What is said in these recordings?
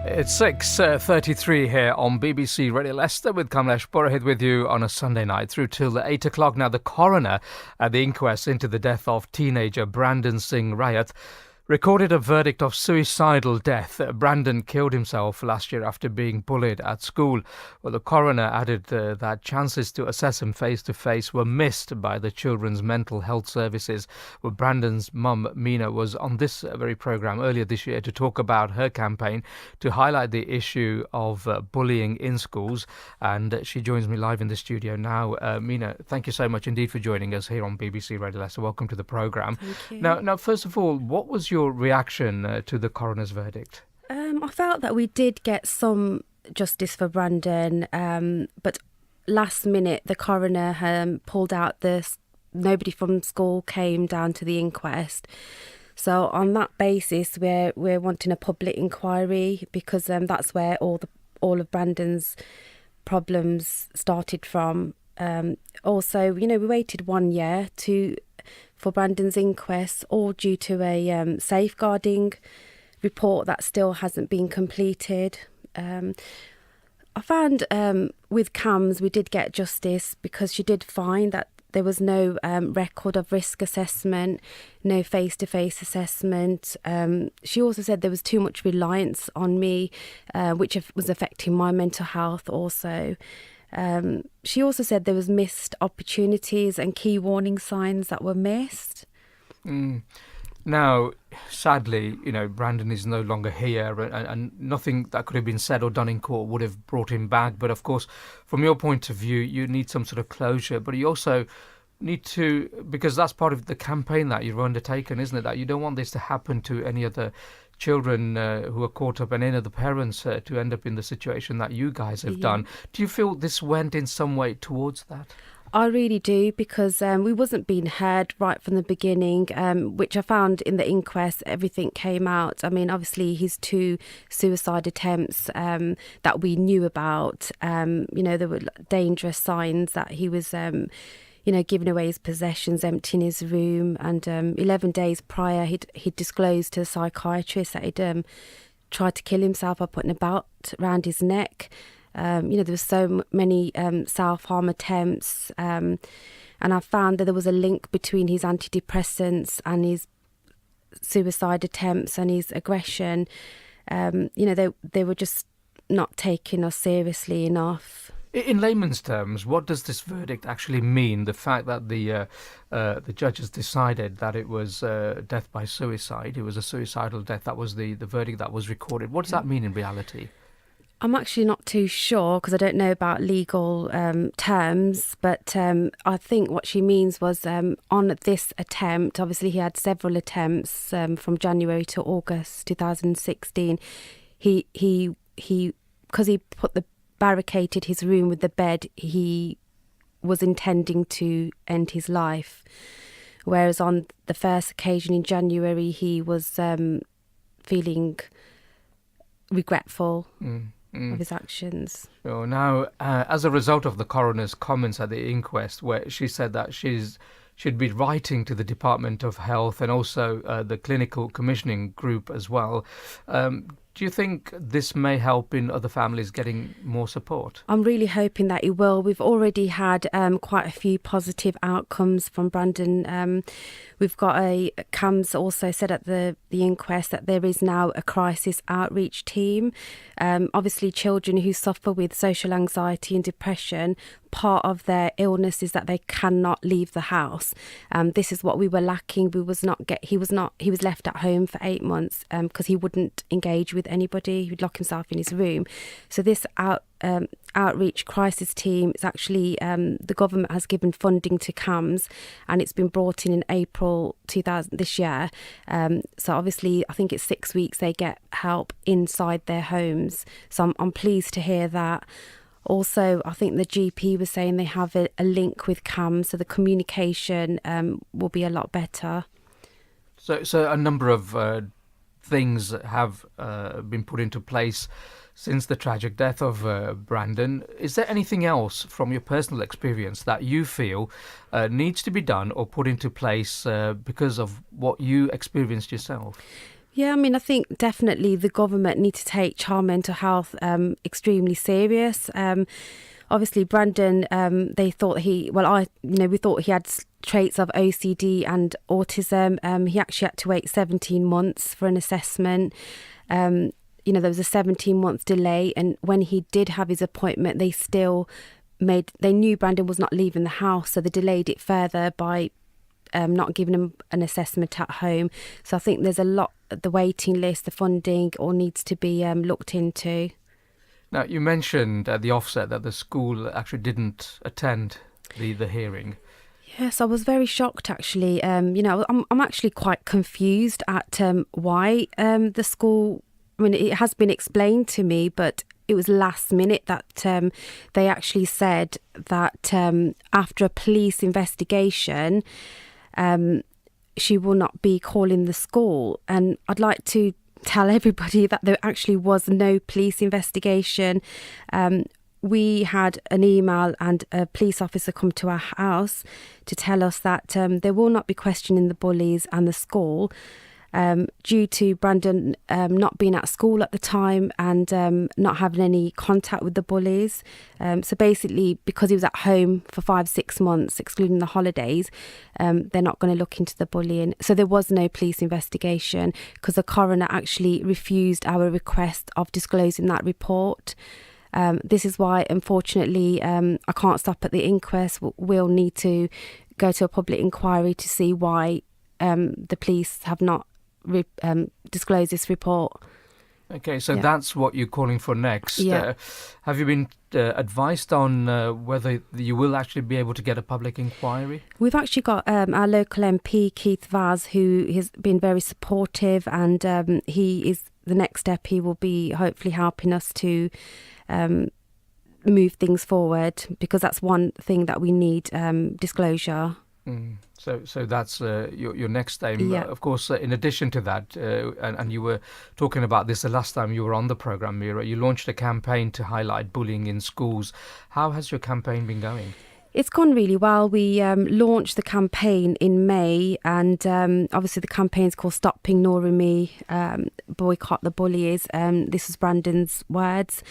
It's 6:33 here on BBC Radio Leicester with Kamlesh Burahid with you on a Sunday night through till 8 o'clock. Now, the coroner at the inquest into the death of teenager Brandon Singh Rayat recorded a verdict of suicidal death. Brandon killed himself last year after being bullied at school. Well, the coroner added that chances to assess him face to face were missed by the children's mental health services. Well, Brandon's mum, Mina, was on this very programme earlier this year to talk about her campaign to highlight the issue of bullying in schools. And she joins me live in the studio now. Mina, thank you so much indeed for joining us here on BBC Radio Leicester. Welcome to the programme. Thank you. Now, first of all, what was your reaction to the coroner's verdict? I felt that we did get some justice for Brandon, but last minute the coroner pulled out nobody from school came down to the inquest. So on that basis, we're wanting a public inquiry because that's where all of Brandon's problems started from. Also, we waited 1 year for Brandon's inquest, all due to a safeguarding report that still hasn't been completed. I found with CAMS we did get justice because she did find that there was no record of risk assessment, no face-to-face assessment. She also said there was too much reliance on me, which was affecting my mental health also. She also said there was missed opportunities and key warning signs that were missed. Now, sadly, Brandon is no longer here and nothing that could have been said or done in court would have brought him back. But of course, from your point of view, you need some sort of closure, but you also need to, because that's part of the campaign that you've undertaken, isn't it? That you don't want this to happen to any other children who are caught up and any other parents to end up in the situation that you guys have done. Do you feel this went in some way towards that? I really do, because we wasn't being heard right from the beginning, which I found in the inquest, everything came out. I mean, obviously his 2 suicide attempts that we knew about, there were dangerous signs that he was giving away his possessions, emptying his room, and 11 days prior he'd disclosed to a psychiatrist that he'd tried to kill himself by putting a belt around his neck. There were so many self-harm attempts, and I found that there was a link between his antidepressants and his suicide attempts and his aggression. They were just not taking us seriously enough. In layman's terms, what does this verdict actually mean? The fact that the judges decided that it was death by suicide, it was a suicidal death, that was the verdict that was recorded. What does that mean in reality? I'm actually not too sure because I don't know about legal terms, but I think what she means was on this attempt, obviously he had several attempts from January to August 2016. He because he barricaded his room with the bed, he was intending to end his life. Whereas on the first occasion in January, he was feeling regretful of his actions. So now, as a result of the coroner's comments at the inquest, where she said that she'd be writing to the Department of Health and also the clinical commissioning group as well, do you think this may help in other families getting more support? I'm really hoping that it will. We've already had quite a few positive outcomes from Brandon. We've got CAMS also said at the inquest that there is now a crisis outreach team. Obviously, children who suffer with social anxiety and depression, part of their illness is that they cannot leave the house. This is what we were lacking. He was left at home for 8 months because he wouldn't engage with anybody. He would lock himself in his room. So this outreach crisis team is actually the government has given funding to CAMS, and it's been brought in April 2000 this year. So obviously, I think it's 6 weeks they get help inside their homes. So I'm pleased to hear that. Also, I think the GP was saying they have a link with CAMS, so the communication will be a lot better. So a number of things have been put into place since the tragic death of Brandon. Is there anything else from your personal experience that you feel needs to be done or put into place because of what you experienced yourself? Yeah, I mean, I think definitely the government need to take child mental health extremely serious. Obviously, Brandon, they thought we thought he had traits of OCD and autism. He actually had to wait 17 months for an assessment. There was a 17-month delay, and when he did have his appointment, they knew Brandon was not leaving the house, so they delayed it further by not giving him an assessment at home. So I think there's a lot, the waiting list, the funding, all needs to be looked into. Now, you mentioned at the offset that the school actually didn't attend the hearing. Yes, I was very shocked actually. I'm actually quite confused at why the school. I mean, it has been explained to me, but it was last minute that they actually said that after a police investigation, she will not be calling the school. And I'd like to tell everybody that there actually was no police investigation. We had an email and a police officer come to our house to tell us that they will not be questioning the bullies and the school due to Brandon not being at school at the time and not having any contact with the bullies. So basically, because he was at home for 5-6 months, excluding the holidays, they're not going to look into the bullying. So there was no police investigation because the coroner actually refused our request of disclosing that report. This is why, unfortunately, I can't stop at the inquest. We'll need to go to a public inquiry to see why the police have not disclosed this report. Okay, so that's what you're calling for next. Yeah. Have you been advised on whether you will actually be able to get a public inquiry? We've actually got our local MP, Keith Vaz, who has been very supportive, and he is the next step. He will be hopefully helping us to move things forward, because that's one thing that we need, disclosure. So that's your next aim. Yeah. Of course, in addition to that, and you were talking about this the last time you were on the programme, Mira, you launched a campaign to highlight bullying in schools. How has your campaign been going? It's gone really well. We launched the campaign in May, and obviously the campaign's called Stop Ignoring Me, Boycott the Bullies. This is Brandon's words.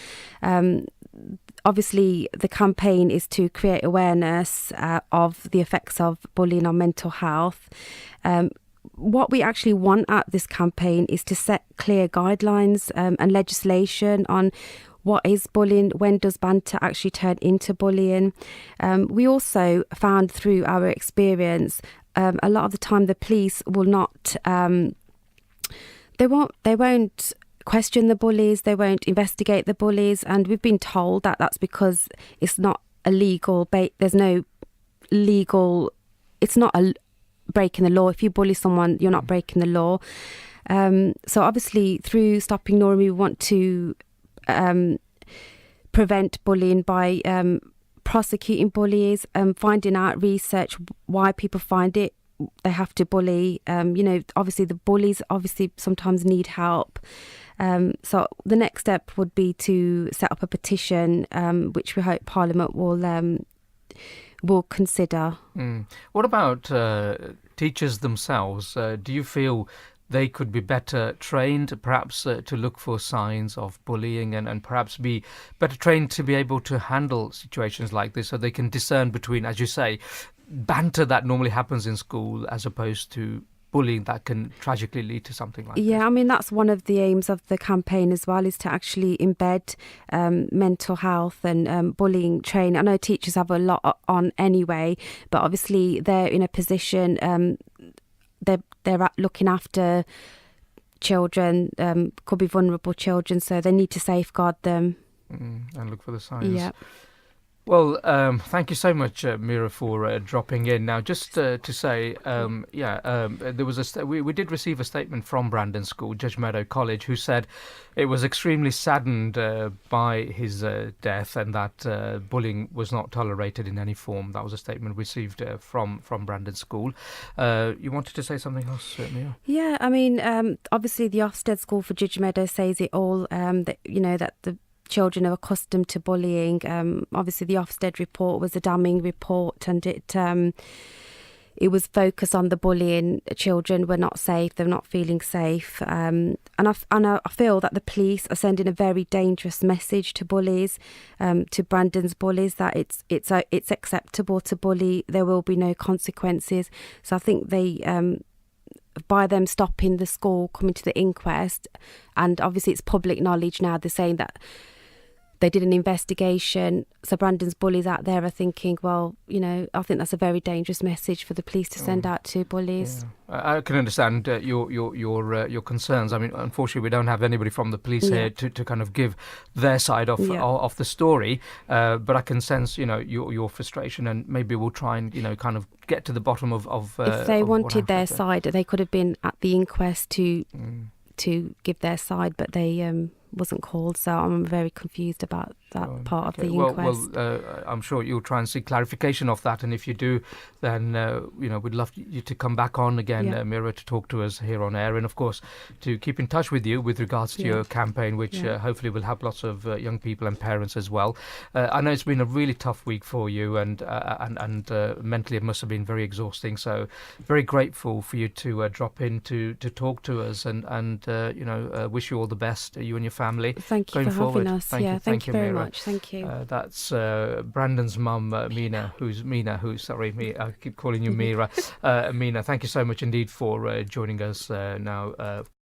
Obviously, the campaign is to create awareness of the effects of bullying on mental health. What we actually want at this campaign is to set clear guidelines and legislation on what is bullying, when does banter actually turn into bullying. We also found through our experience, a lot of the time the police will not, they won't question the bullies, they won't investigate the bullies, and we've been told that that's because it's not illegal, there's no legal, it's not a breaking the law. If you bully someone, you're not breaking the law. So obviously through Stop Ignoring Me, we want to prevent bullying by prosecuting bullies, finding out research why people find it they have to bully. Obviously the bullies obviously sometimes need help. So the next step would be to set up a petition, which we hope Parliament will consider. What about teachers themselves? Do you feel they could be better trained, perhaps to look for signs of bullying and perhaps be better trained to be able to handle situations like this, so they can discern between, as you say, banter that normally happens in school as opposed to bullying that can tragically lead to something like this? Yeah, I mean, that's one of the aims of the campaign as well, is to actually embed mental health and bullying training. I know teachers have a lot on anyway, but obviously they're in a position, they're looking after children, could be vulnerable children, so they need to safeguard them. And look for the signs. Yeah. Well, thank you so much, Mira, for dropping in. Now, just to say, there was we did receive a statement from Brandon School, Judge Meadow College, who said it was extremely saddened by his death and that bullying was not tolerated in any form. That was a statement received from Brandon School. You wanted to say something else, Mira? Yeah, I mean, obviously the Ofsted School for Judge Meadow says it all, that the children are accustomed to bullying. Obviously the Ofsted report was a damning report, and it it was focused on the bullying. Children were not safe, they're not feeling safe. I feel that the police are sending a very dangerous message to bullies, to Brandon's bullies, that it's acceptable to bully, there will be no consequences. So I think they by them stopping the school, coming to the inquest, and obviously it's public knowledge now, they're saying that they did an investigation. So Brandon's bullies out there are thinking, well, I think that's a very dangerous message for the police to send out to bullies. Yeah. I can understand your concerns. I mean, unfortunately, we don't have anybody from the police here to kind of give their side of the story. But I can sense, your frustration, and maybe we'll try and, kind of get to the bottom of if they wanted their side, they could have been at the inquest to give their side, but they wasn't called, so I'm very confused about that part of the inquest. Well, I'm sure you'll try and seek clarification of that, and if you do, then we'd love you to come back on again, Mira, to talk to us here on air, and of course to keep in touch with you with regards to your campaign, which hopefully will help lots of young people and parents as well. I know it's been a really tough week for you, and mentally it must have been very exhausting. So very grateful for you to drop in to talk to us, and wish you all the best, you and your family. Thank you for having us. Thank you very much. Thank you. That's Brandon's mum, Mina, I keep calling you Mira. Mina, thank you so much indeed for joining us now.